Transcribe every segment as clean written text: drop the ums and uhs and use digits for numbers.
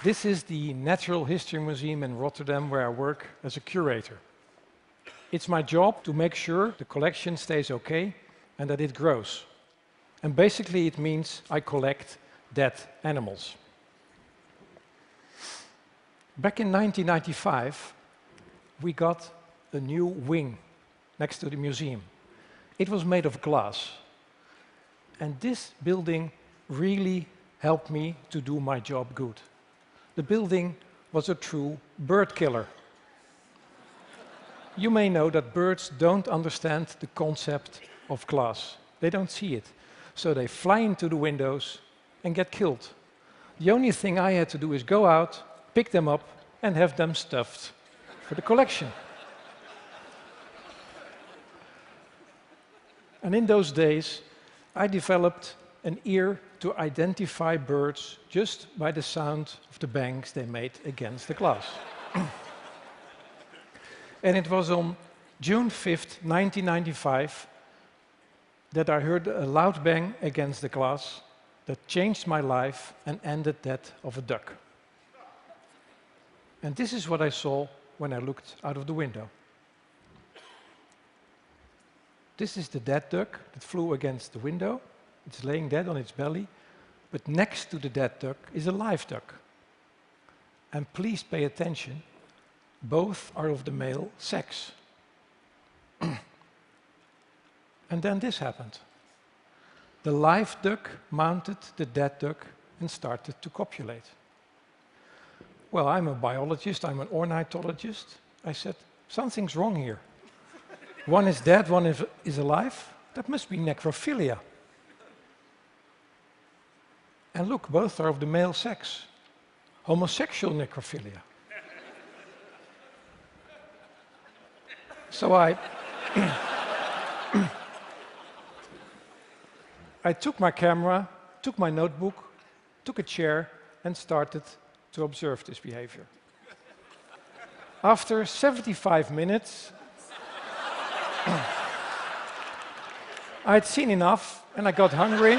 This is the Natural History Museum in Rotterdam where I work as a curator. It's my job to make sure the collection stays okay and that it grows. And basically it means I collect dead animals. Back in 1995, we got a new wing next to the museum. It was made of glass. And this building really helped me to do my job good. The building was a true bird killer. You may know that birds don't understand the concept of glass. They don't see it. So they fly into the windows and get killed. The only thing I had to do is go out, pick them up, and have them stuffed for the collection. And in those days, I developed an ear to identify birds just by the sound of the bangs they made against the glass. And it was on June 5th, 1995, that I heard a loud bang against the glass that changed my life and ended that of a duck. And this is what I saw when I looked out of the window. This is the dead duck that flew against the window. It's laying dead on its belly, but next to the dead duck is a live duck. And please pay attention, both are of the male sex. And then this happened. The live duck mounted the dead duck and started to copulate. Well, I'm a biologist, I'm an ornithologist. I said, something's wrong here. One is dead, one is alive. That must be necrophilia. And look, both are of the male sex. Homosexual necrophilia. So I took my camera, took my notebook, took a chair, and started to observe this behavior. After 75 minutes, I'd seen enough, and I got hungry,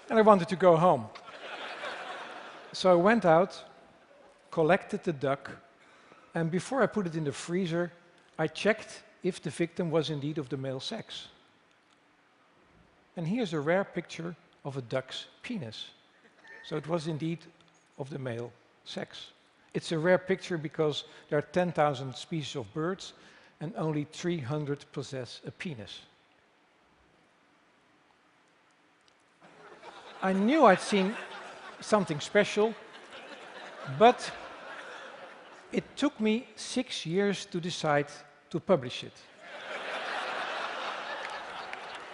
and I wanted to go home. So I went out, collected the duck, and before I put it in the freezer, I checked if the victim was indeed of the male sex. And here's a rare picture of a duck's penis. So it was indeed of the male sex. It's a rare picture because there are 10,000 species of birds and only 300 possess a penis. I knew I'd seen something special, but it took me 6 years to decide to publish it.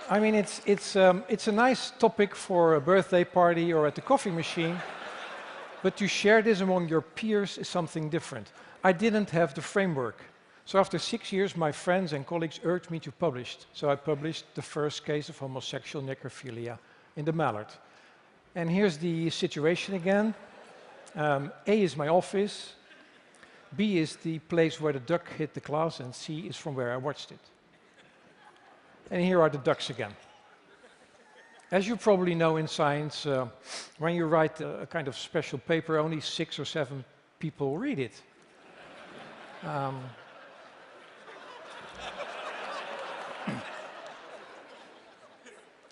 I mean, it's a nice topic for a birthday party or at the coffee machine, but to share this among your peers is something different. I didn't have the framework. So after 6 years, my friends and colleagues urged me to publish. So I published the first case of homosexual necrophilia in the mallard. And here's the situation again. A is my office, B is the place where the duck hit the glass, and C is from where I watched it. And here are the ducks again. As you probably know in science, when you write a kind of special paper, only 6 or 7 people read it.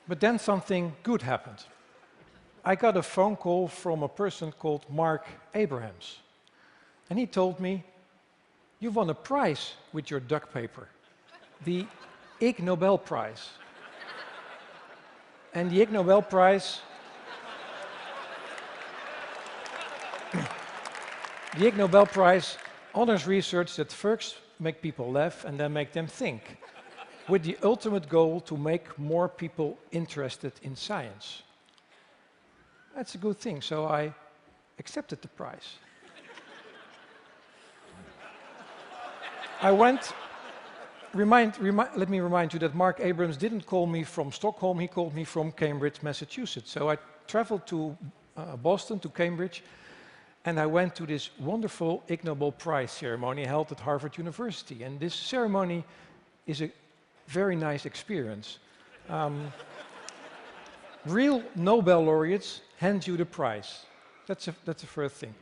But then something good happened. I got a phone call from a person called Mark Abrahams. And he told me, "You won a prize with your duck paper, the Ig Nobel Prize." And the Ig Nobel Prize, the Ig Nobel Prize honors research that first make people laugh and then make them think, with the ultimate goal to make more people interested in science. That's a good thing, so I accepted the prize. Let me remind you that Mark Abrams didn't call me from Stockholm, he called me from Cambridge, Massachusetts. So I traveled to Boston, to Cambridge, and I went to this wonderful Ig Nobel Prize ceremony held at Harvard University. And this ceremony is a very nice experience. Real Nobel laureates hand you the prize. That's the first thing.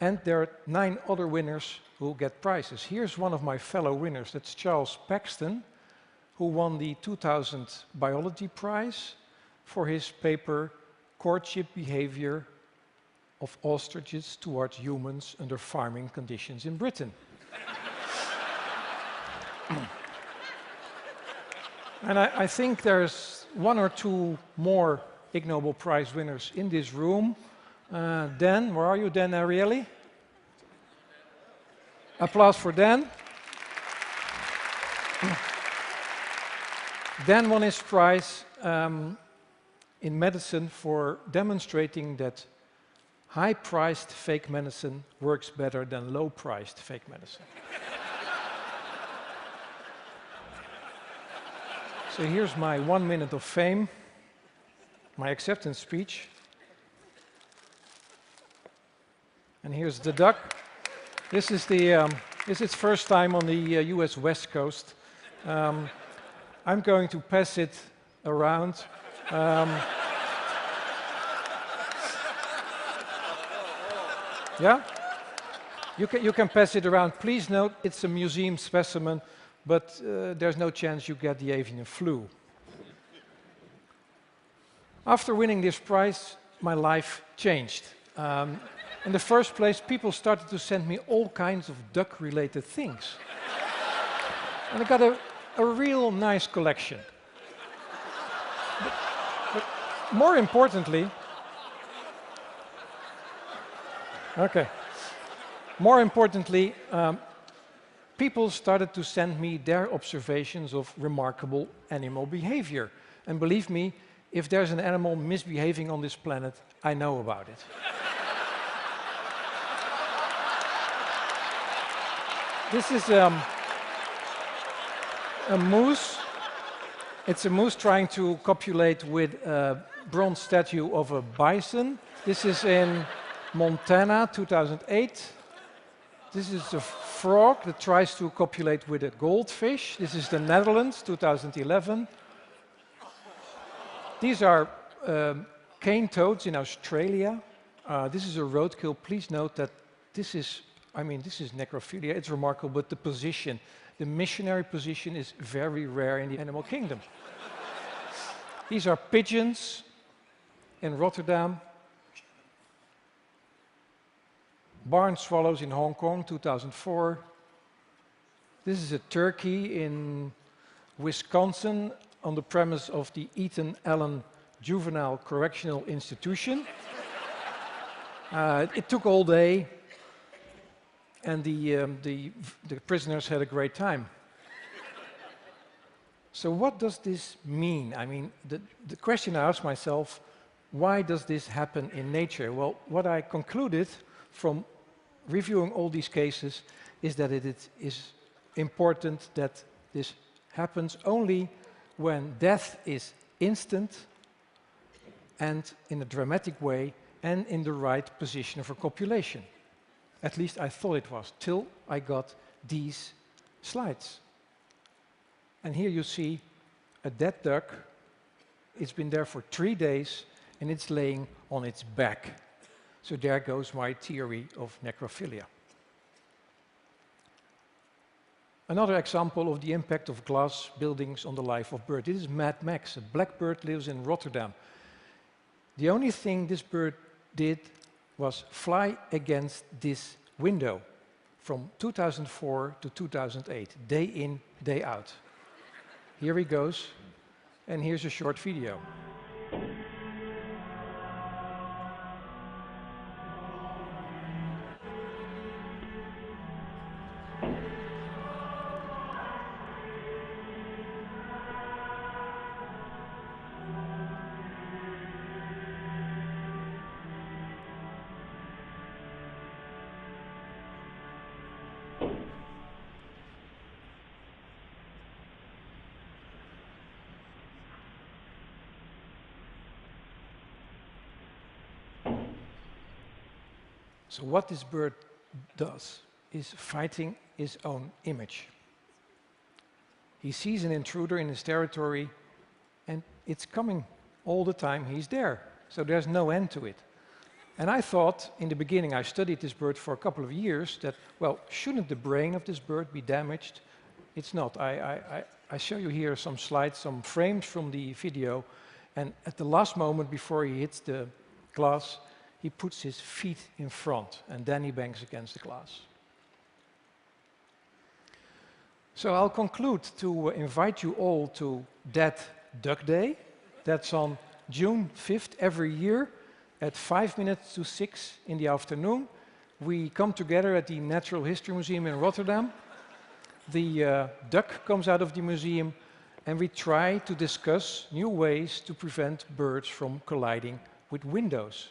And there are 9 other winners who get prizes. Here's one of my fellow winners. That's Charles Paxton, who won the 2000 biology prize for his paper, Courtship Behavior of Ostriches Towards Humans Under Farming Conditions in Britain. And I think there's 1 or 2 more Ig Nobel Prize winners in this room. Dan, where are you, Dan Ariely? Applause for Dan. Dan won his prize in medicine for demonstrating that high-priced fake medicine works better than low-priced fake medicine. So here's my 1 minute of fame, my acceptance speech. And here's the duck. This is its first time on the US West Coast. I'm going to pass it around. Yeah? You can pass it around. Please note, it's a museum specimen, but there's no chance you get the avian flu. After winning this prize, my life changed. In the first place, people started to send me all kinds of duck-related things. And I got a real nice collection. But more importantly, people started to send me their observations of remarkable animal behavior. And believe me, if there's an animal misbehaving on this planet, I know about it. This is a moose. It's a moose trying to copulate with a bronze statue of a bison. This is in Montana, 2008. This is a frog that tries to copulate with a goldfish. This is the Netherlands, 2011. These are cane toads in Australia. This is a roadkill. Please note that this is necrophilia. It's remarkable, but the position, the missionary position, is very rare in the animal kingdom. These are pigeons in Rotterdam. Barn swallows in Hong Kong, 2004. This is a turkey in Wisconsin on the premise of the Ethan Allen Juvenile Correctional Institution. It took all day, and the prisoners had a great time. So what does this mean? I mean, the question I asked myself, why does this happen in nature? Well, what I concluded from reviewing all these cases is that it is important that this happens only when death is instant and in a dramatic way and in the right position for copulation. At least I thought it was, till I got these slides. And here you see a dead duck. It's been there for 3 days and it's laying on its back. So there goes my theory of necrophilia. Another example of the impact of glass buildings on the life of birds. This is Mad Max. A blackbird lives in Rotterdam. The only thing this bird did was fly against this window from 2004 to 2008, day in, day out. Here he goes, and here's a short video. So what this bird does is fighting his own image. He sees an intruder in his territory, and it's coming all the time he's there. So there's no end to it. And I thought, in the beginning, I studied this bird for a couple of years, that, well, shouldn't the brain of this bird be damaged? It's not. I show you here some slides, some frames from the video, and at the last moment before he hits the glass, he puts his feet in front, and then he bangs against the glass. So I'll conclude to invite you all to Dead Duck Day. That's on June 5th every year at 5 minutes to 6 in the afternoon. We come together at the Natural History Museum in Rotterdam. The duck comes out of the museum, and we try to discuss new ways to prevent birds from colliding with windows.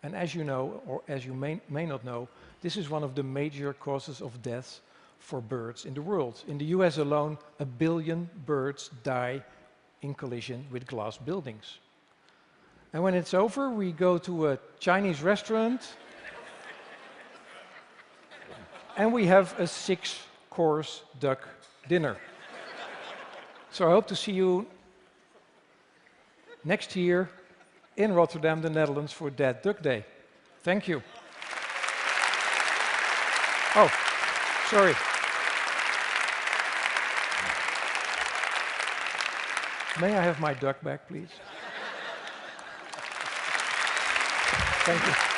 And as you know, or as you may not know, this is one of the major causes of death for birds in the world. In the US alone, 1 billion birds die in collision with glass buildings. And when it's over, we go to a Chinese restaurant and we have a 6-course duck dinner. So I hope to see you next year in Rotterdam, the Netherlands, for Dead Duck Day. Thank you. Oh, sorry. May I have my duck back, please? Thank you.